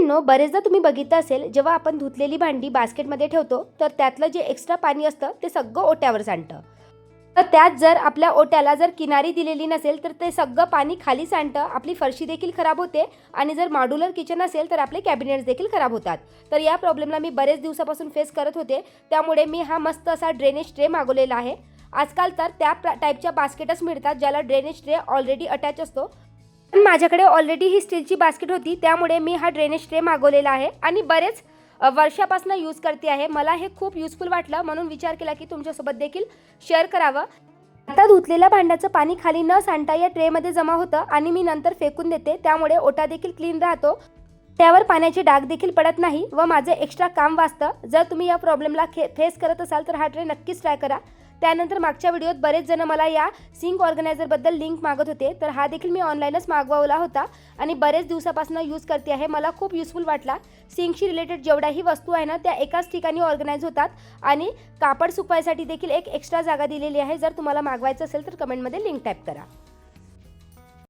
मैत्रिणींनो, बरेचदा तुम्ही बघितलं असेल, जेव्हा आपण धुतलेली भांडी बास्केटमध्ये ठेवतो तर त्यातलं जे एक्स्ट्रा पाणी असतं ते सगळं ओट्यावर सांडतं. तर त्यात जर आपल्या ओट्याला जर किनारी दिलेली नसेल तर ते सगळं पाणी खाली सांडतं, आपली फरशी देखील खराब होते आणि जर मॉड्युलर किचन असेल तर आपले कॅबिनेट्स देखील खराब होतात. तर या प्रॉब्लेमला मी बरेच दिवसापासून फेस करत होते, त्यामुळे मी हा मस्त असा ड्रेनेज ट्रे मागवलेला आहे. आजकाल तर त्या टाईपच्या बास्केटच मिळतात ज्याला ड्रेनेज ट्रे ऑलरेडी अटॅच असतो. पण माझ्याकडे ऑलरेडी ही स्टीलची बास्केट होती, त्यामुळे मी हा ड्रेनेज ट्रे मागवलेला आहे आणि बरेच वर्षापासून यूज करते आहे. मला हे खूप युजफुल वाटलं, म्हणून विचार केला की तुमच्यासोबत देखील शेअर करावं. आता धुतलेल्या भांड्याचं पाणी खाली न सांडता या ट्रेमध्ये जमा होतं आणि मी नंतर फेकून देते, त्यामुळे ओटा देखील क्लीन राहतो, त्यावर पाण्याचे डाग देखील पडत नाही व माझं एक्स्ट्रा काम वाचतं. जर तुम्ही या प्रॉब्लेमला फेस करत असाल तर हा ट्रे नक्कीच ट्राय करा. त्यानंतर मागच्या व्हिडिओत बरेच जण मला या सिंक ऑर्गनायझरबद्दल लिंक मागत होते, तर हा देखील मी ऑनलाईनच मागवला होता आणि बरेच दिवसापासून यूज करते आहे. मला खूप युजफुल वाटला. सिंकशी रिलेटेड जेवढ्याही वस्तू आहे ना त्या एकाच ठिकाणी ऑर्गनाइज होतात आणि कापड सुकवायसाठी देखील एक एक्स्ट्रा जागा दिलेली आहे. जर तुम्हाला मागवायचं असेल तर कमेंटमध्ये लिंक टाईप करा.